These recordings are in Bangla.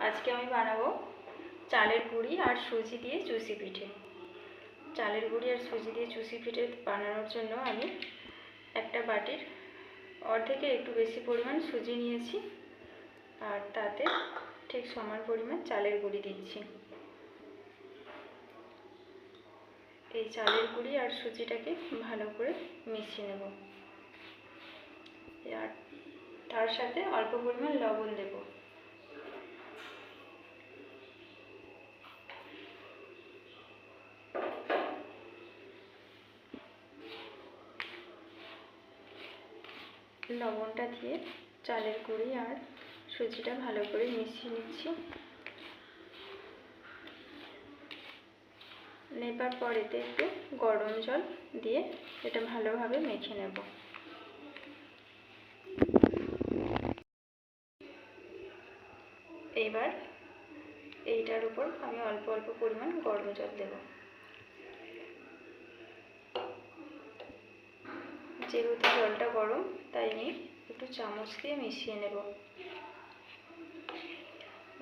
আজকে আমি বানাবো চালের গুঁড়ি আর সুজি দিয়ে চুষি পিঠে। চালের গুঁড়ি আর সুজি দিয়ে চুষি পিঠে বানানোর জন্য আমি একটা বাটির অর্ধেকের একটু বেশি পরিমাণ সুজি নিয়েছি আর তাতে ঠিক সমান পরিমাণ চালের গুঁড়ি দিচ্ছি। এই চালের গুঁড়ি আর সুজিটাকে ভালো করে মিশিয়ে নেব আর তার সাথে অল্প পরিমাণ লবণ দেব। লবণটা দিয়ে চালের গুঁড়ি আর সুজিটা ভালো করে মিশিয়ে নিচ্ছি। নেবার পর এতে একটু গরম জল দিয়ে এটা ভালোভাবে মেখে নেব। এবার এইটার উপর আমি অল্প অল্প পরিমাণ গরম জল দেব। যেহেতু জলটা গরম তাই আমি একটু চামচ দিয়ে মিশিয়ে নেব।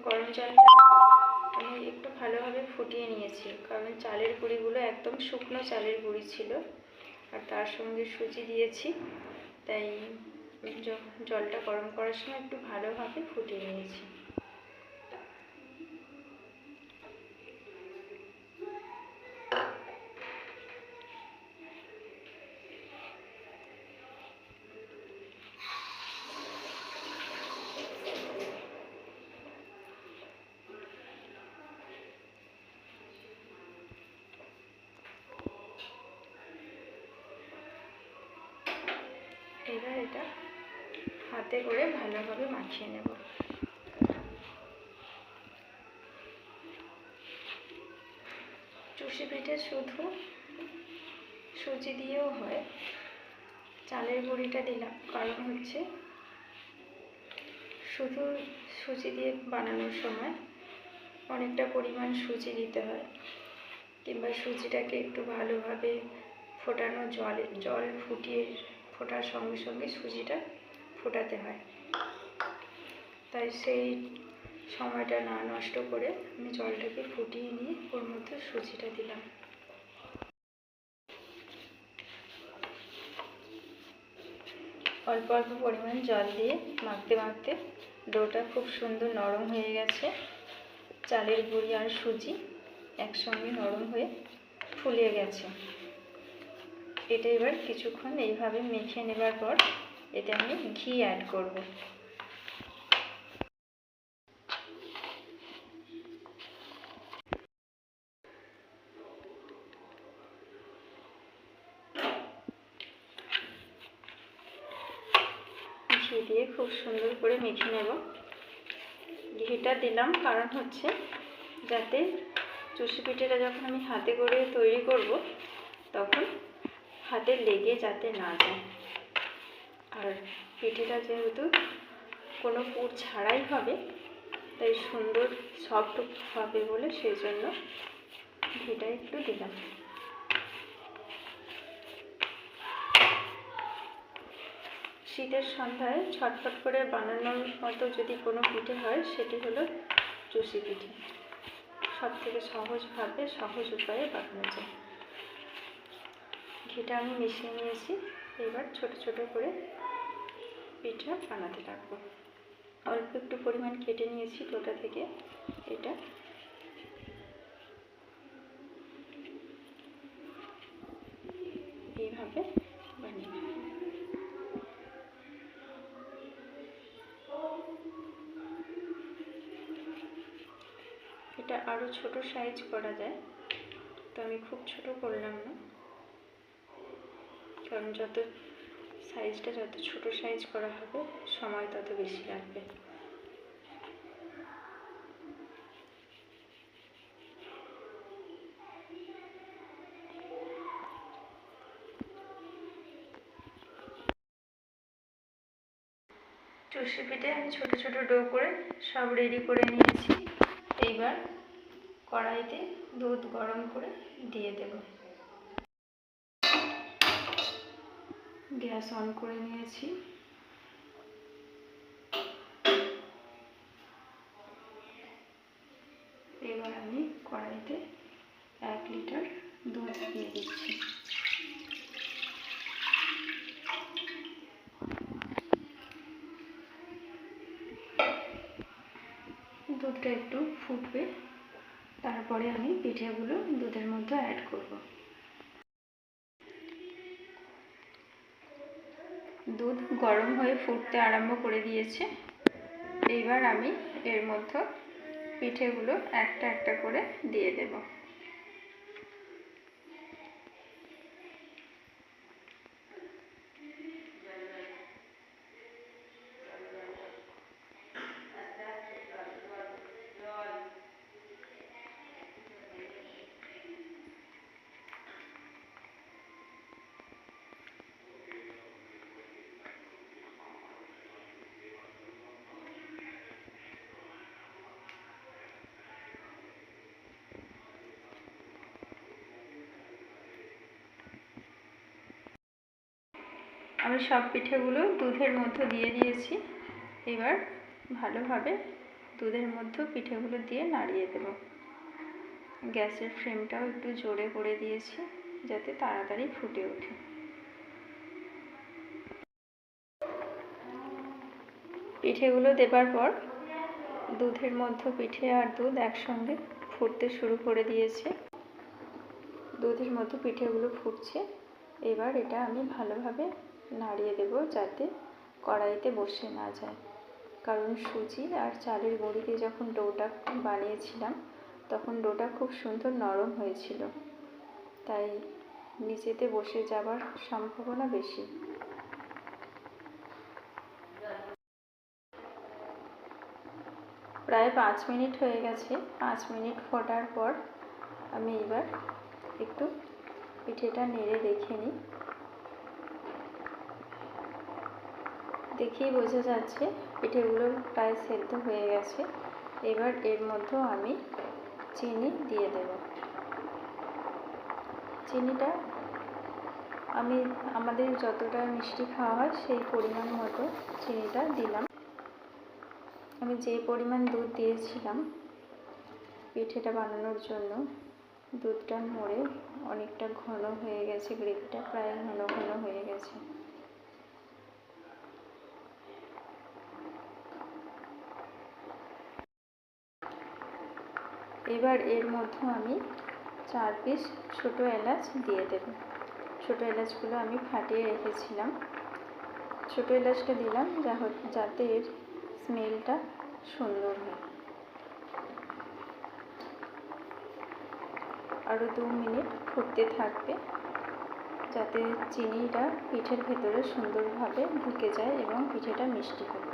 গরম জলটা আমি একটু ভালোভাবে ফুটিয়ে নিয়েছি, কারণ চালের গুঁড়িগুলো একদম শুকনো চালের গুঁড়ি ছিল আর তার সঙ্গে সুজি দিয়েছি, তাই জলটা গরম করার সময় একটু ভালোভাবে ফুটিয়ে নিয়েছি। এবার এটা হাতে করে ভালোভাবে মাখিয়ে নেব। চুষি পিঠে শুধু সুজি দিয়েও হয়, চালের গুঁড়িটা দিলাম কারণ হচ্ছে শুধু সুজি দিয়ে বানানোর সময় অনেকটা পরিমাণ সুজি দিতে হয়, কিংবা সুজিটাকে একটু ভালোভাবে ফোটানো জল ফুটিয়ে ফোটার সঙ্গে সঙ্গে সুজিটা ফোটাতে হয়। তাই সেই সময়টা না নষ্ট করে আমি জলটাকে ফুটিয়ে নিয়ে ওর মধ্যে সুজিটা দিলাম। অল্প অল্প পরিমাণ জল দিয়ে মাখতে মাখতে ডোটা খুব সুন্দর নরম হয়ে গেছে। চালের গুঁড়ি আর সুজি একসঙ্গে নরম হয়ে ফুলে গেছে। এটা এবার কিছুক্ষণ এইভাবে মেখে নেবার পর এতে আমি ঘি অ্যাড করব। ঘি দিয়ে খুব সুন্দর করে মেখে নেব। ঘিটা দিলাম কারণ হচ্ছে যাতে চুষি পিঠেটা যখন আমি হাতে করে তৈরি করব তখন হাতে লেগে যাতে না যায়। আর পিঠেটা যেহেতু কোনো পুর ছাড়াই হবে তাই সুন্দর সফট হবে বলে সেই জন্য ঘিটা একটু দিলাম। শীতের সন্ধ্যায় ছটফট করে বানানোর মতো যদি কোনো পিঠে হয় সেটি হলো চুষি পিঠে। সব থেকে সহজভাবে সহজ উপায়ে বানানো যায়। ঘিটা আমি মিশিয়ে নিয়েছি, এবার ছোট ছোট করে পিঠা বানাতে থাকবো। অল্প একটু পরিমাণ কেটে নিয়েছি ডোটা থেকে, এটা এইভাবে বানিয়ে নেব। এটা আরও ছোট সাইজ করা যায়, তো আমি খুব ছোট করলাম না, কারণ যত ছোট সাইজ করা হবে সময় তত বেশি লাগবে। চুষি পিঠে আমি ছোট ছোট ডো করে সব রেডি করে নিয়েছি। এইবার কড়াইতে দুধ গরম করে দিয়ে দেব। গ্যাস অন করে নিয়েছি। এবার আমি কড়াইতে 1 লিটার দুধ দিয়ে দিচ্ছি। দুধটা একটু ফুটবে, তারপরে আমি পিঠেগুলো দুধের মধ্যে অ্যাড করব। দুধ গরম হয়ে ফুটতে আরম্ভ করে দিয়েছে। এইবার আমি এর মধ্যে পিঠেগুলো একটা একটা করে দিয়ে দেব। আমি সব পিঠেগুলো দুধের মধ্যে দিয়ে দিয়েছি। এবার ভালোভাবে দুধের মধ্যে পিঠেগুলো দিয়ে নাড়িয়ে দেব। গ্যাসের ফ্লেমটাও একটু জোরে করে দিয়েছি যাতে তাড়াতাড়ি ফুটে ওঠে। পিঠেগুলো দেবার পর দুধের মধ্যে পিঠে আর দুধ একসঙ্গে ফুটতে শুরু করে দিয়েছে। দুধের মধ্যে পিঠেগুলো ফুটছে। এবার এটা আমি ভালোভাবে নাড়িয়ে দেব যাতে কড়াইতে বসে না যায়, কারণ সুজি আর চালের গুঁড়ি দিয়ে যখন ডোটা বানিয়েছিলাম তখন ডোটা খুব সুন্দর নরম হয়েছিল, তাই নিচেতে বসে যাবার সম্ভাবনা বেশি। প্রায় 5 মিনিট হয়ে গেছে। 5 মিনিট ফোটার পর আমি এবার একটু পিঠেটা নেড়ে দেখে নিই। দেখেই বোঝা যাচ্ছে পিঠেগুলো প্রায় সেদ্ধ হয়ে গেছে। এবার এর মধ্যেও আমি চিনি দিয়ে দেব। চিনিটা আমি আমাদের যতটা মিষ্টি খাওয়া হয় সেই পরিমাণ মতো চিনিটা দিলাম। আমি যে পরিমাণ দুধ দিয়েছিলাম পিঠেটা বানানোর জন্য, দুধটা মরে অনেকটা ঘন হয়ে গেছে, গ্রেভিটা প্রায় ঘন ঘন হয়ে গেছে। এবার এর মধ্যে আমি 4 পিস ছোটো এলাচ দিয়ে দেব। ছোটো এলাচগুলো আমি ফাটিয়ে রেখেছিলাম। ছোটো এলাচটা দিলাম যাতে এর স্মেলটা সুন্দর হয়। আরও 2 মিনিট ফুটতে থাকবে যাতে চিনিটা পিঠের ভেতরে সুন্দরভাবে ঢুকে যায় এবং পিঠেটা মিষ্টি হয়।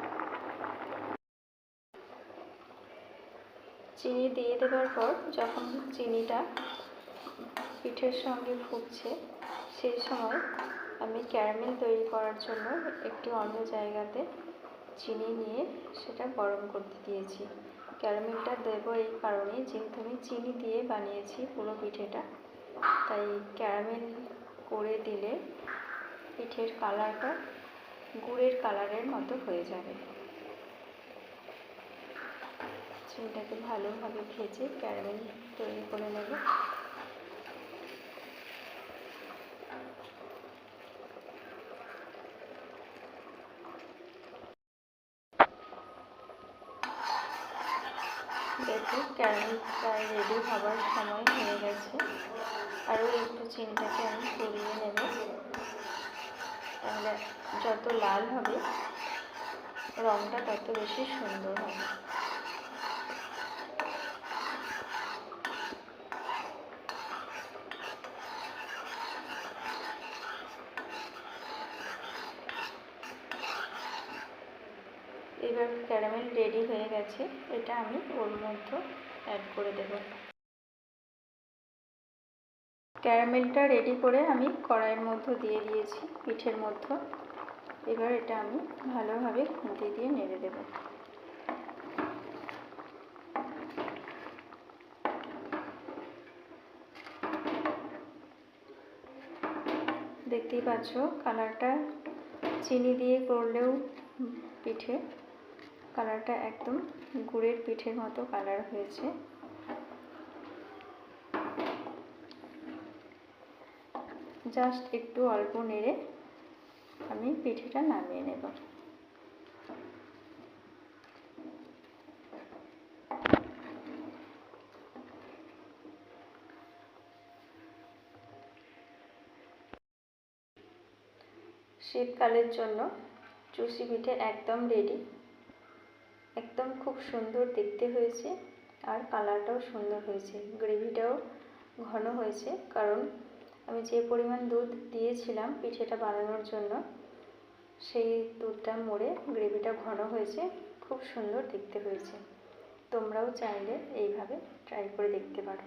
চিনি দিয়ে দেওয়ার পর যখন চিনিটা পিঠের সঙ্গে ফুটছে সেই সময় আমি ক্যারামেল তৈরি করার জন্য একটি অন্য জায়গাতে চিনি নিয়ে সেটা গরম করতে দিয়েছি। ক্যারামেলটা দেবো এই কারণে, যেহেতু আমি চিনি দিয়ে বানিয়েছি পুরো পিঠেটা, তাই ক্যারামেল করে দিলে পিঠের কালারটা গুড়ের কালারের মতো হয়ে যাবে। চিনিটাকে ভালোভাবে ভেজে ক্যারামেল তৈরি করে নেব। দেখো ক্যারামেলটা রেডি হবার সময় হয়ে গেছে। আরও একটু চিনিটাকে আমি গলিয়ে নেব, তাহলে যত লাল হবে রঙটা তত বেশি সুন্দর হবে। এবার ক্যারামেল রেডি হয়ে গেছে, এটা আমি ওর মধ্যে অ্যাড করে দেব। ক্যারামেলটা রেডি করে আমি কড়াইয়ের মধ্যে দিয়ে দিয়েছি পিঠের মধ্যে। এবার এটা আমি ভালোভাবে খুন্তি দিয়ে নেড়ে দেব। দেখতেই পাচ্ছ কালারটা চিনি দিয়ে করলেও পিঠে কালারটা একদম গুড়ের পিঠের মতো কালার হয়েছে। জাস্ট একটু অল্প নেড়ে আমি পিঠেটা নামিয়ে নেব। শীতকালের জন্য চুষি পিঠে একদম রেডি। একদম খুব সুন্দর দেখতে হয়েছে আর কালারটাও সুন্দর হয়েছে, গ্রেভিটাও ঘন হয়েছে, কারণ আমি যে পরিমাণ দুধ দিয়েছিলাম পিঠেটা বানানোর জন্য সেই দুধটা মরে গ্রেভিটা ঘন হয়েছে, খুব সুন্দর দেখতে হয়েছে। তোমরাও চাইলে এইভাবে ট্রাই করে দেখতে পারো।